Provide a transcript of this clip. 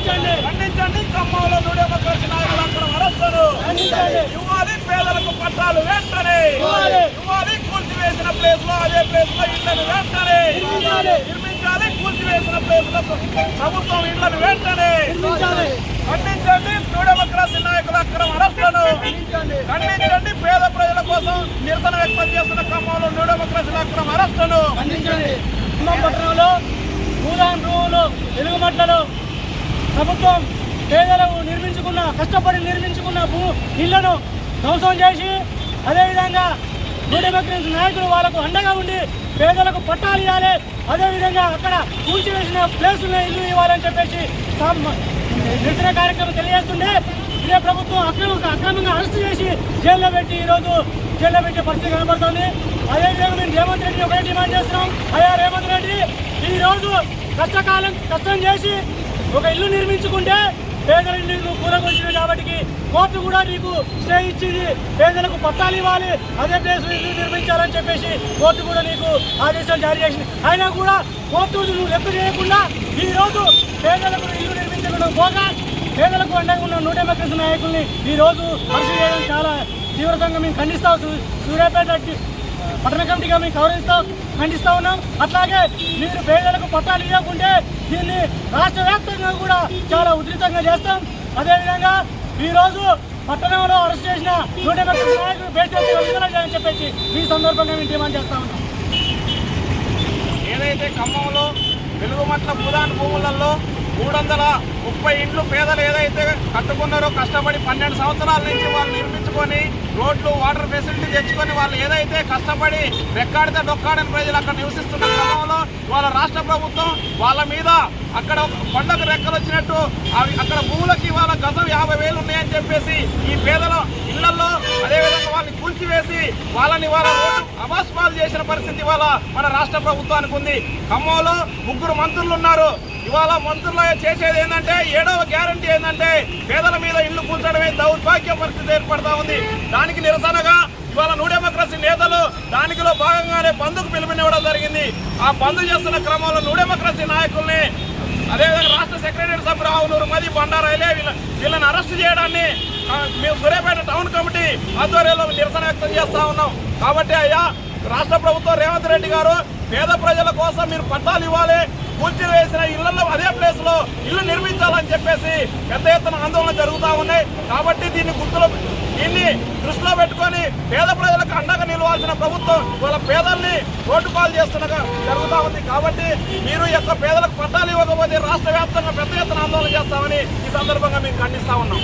ఖండించండి. ఖమ్మంలో డెమోక్రసీ నాయకులందరూ అరెస్టులు ఇవ్వాలి. పేదలకు పట్టాలు వెంటనే ఇవ్వాలి. కూల్చివేసిన ప్లేస్ లో అదే ప్లేస్ లో ఇళ్లను వెంటనే నిర్మించాలి. కూల్చివేసిన ప్లేస్ లో ప్రభుత్వం ఇళ్లను వెంటనే ఖండించండి. డెమోక్రసీ నాయకుల అక్రమ అరెస్టులను ఖండించండి. పేద ప్రజల కోసం నిరసన వ్యక్తం చేస్తున్న ఖమ్మంలో డెమోక్రసీ అక్రమ అరెస్టులను పట్టణంలో భూదాన్ రూములు వెలుగుమట్లలో ప్రభుత్వం పేదలకు కష్టపడి నిర్మించుకున్న ఇళ్లను ధ్వంసం చేసి అదేవిధంగా డెమోక్రసీ నాయకులు వాళ్ళకు అండగా ఉండి పేదలకు పట్టాలు ఇవ్వాలి. అదేవిధంగా అక్కడ కూల్చివేసిన ప్లేసుల్లో ఇల్లు ఇవ్వాలని చెప్పేసి నిరసన కార్యక్రమం తెలియజేస్తుండే ఇదే ప్రభుత్వం అక్రమంగా అరెస్టు చేసి జైల్లో పెట్టే పరిస్థితి కనబడుతుంది. అదేవిధంగా మేము రేవంత్ రెడ్డి ఒకటే డిమాండ్ చేస్తున్నాం. అయ్యా రేవంత్ రెడ్డి, ఈరోజు కష్టం చేసి ఒక ఇల్లు నిర్మించుకుంటే పేదల ఇల్లు కూరగొచ్చింది కాబట్టి కోర్టు కూడా నీకు స్టే ఇచ్చింది. పేదలకు పట్టాలు ఇవ్వాలి, అదే ప్లేస్ ఇల్లు నిర్మించాలని చెప్పేసి కోర్టు కూడా నీకు ఆదేశాలు జారీ చేసింది. అయినా కూడా కోర్టు నువ్వు లెక్క చేయకుండా ఈరోజు పేదలకు ఇల్లు నిర్మించడం పోగా పేదలకు అండగా ఉన్న డెమోక్రసీ నాయకుల్ని ఈరోజు అరెస్టు చేయడం చాలా తీవ్రంగా మేము ఖండిస్తాం. సూర్యాపేట పట్టణ కమిటీగా మేము ఖండిస్తూ ఉన్నాం. అట్లాగే మీరు పేదలకు పట్టాలు ఇవ్వకుంటే దీన్ని రాష్ట్ర వ్యాప్తంగా కూడా చాలా ఉధృతంగా చేస్తాం. అదేవిధంగా ఈరోజు పట్టణంలో అరెస్ట్ చేసిన డెమోక్రసీ నాయకులు బేషరతుగా చెప్పేసి ఈ సందర్భంగా మేము డిమాండ్ చేస్తా ఉన్నాం. ఏదైతే ఖమ్మంలో వెలుగుమట్ల భూదాన్ భూములలో 330 ఇండ్లు పేదలు ఏదైతే కట్టుకున్నారో కష్టపడి 12 సంవత్సరాల నుంచి వాళ్ళు నిర్మించుకొని రోడ్లు వాటర్ ఫెసిలిటీ తెచ్చుకొని వాళ్ళు ఏదైతే కష్టపడి రెక్కాడితే డొక్కాడని ప్రజలు అక్కడ నివసిస్తున్న క్రమంలో వాళ్ళ రాష్ట్ర ప్రభుత్వం వాళ్ళ మీద అక్కడ కొండకు రెక్కలు వచ్చినట్టు అక్కడ భూములకి వాళ్ళ గజం 50,000 ఉన్నాయని చెప్పేసి ఈ పేదల ఇళ్లలో అదేవిధంగా వాళ్ళని కూల్చివేసి వాళ్ళని వాళ్ళ రోడ్డు అవాస్పాలు చేసిన పరిస్థితి ఇవాళ మన రాష్ట్ర ప్రభుత్వానికి ఉంది. ఖమ్మంలో 3 మంత్రులు ఉన్నారు. ఇవాళ మంత్రులు చేసేది ఏంటంటే 7వ గ్యారంటీ ఏంటంటే పేదల మీద ఇళ్లు కూల్చడమే దౌర్భాగ్య పరిస్థితి ఏర్పడతా ఉంది. దానికి నిరసనగా ఇవాళ డెమోక్రసీ నేతలు దానికిలో భాగంగానే బంద్కు పిలుపునివ్వడం జరిగింది. ఆ బంద్ చేస్తున్న క్రమంలో డెమోక్రసీ నాయకుల్ని అదేవిధంగా రాష్ట్ర సెక్రటరీ సభ్యులు ఆవునూరు మది బండారాయిలే వీళ్ళని అరెస్ట్ చేయడాన్ని మేము సూర్యాపేట టౌన్ కమిటీ ఆధ్వర్యంలో నిరసన వ్యక్తం చేస్తా ఉన్నాం. కాబట్టి అయ్యా రాష్ట్ర ప్రభుత్వం రేవంత్ రెడ్డి గారు పేద ప్రజల కోసం మీరు పట్టాలు ఇవ్వాలి, కూల్చివేసిన ఇళ్లలో అదే ప్లేస్ లో ఇల్లు నిర్మించాలని చెప్పేసి పెద్ద ఎత్తున ఆందోళన జరుగుతూ ఉన్నాయి. కాబట్టి దీన్ని దృష్టిలో పెట్టుకొని పేద ప్రజలకు అండగా నిలవాల్సిన ప్రభుత్వం వాళ్ళ పేదల్ని రోడ్డు పాలు చేస్తున్నగా జరుగుతూ ఉంది. కాబట్టి మీరు యొక్క పేదలకు పట్టాలు ఇవ్వకపోతే రాష్ట్ర వ్యాప్తంగా పెద్ద ఎత్తున ఆందోళన చేస్తామని ఈ సందర్భంగా మేము ఖండిస్తా ఉన్నాం.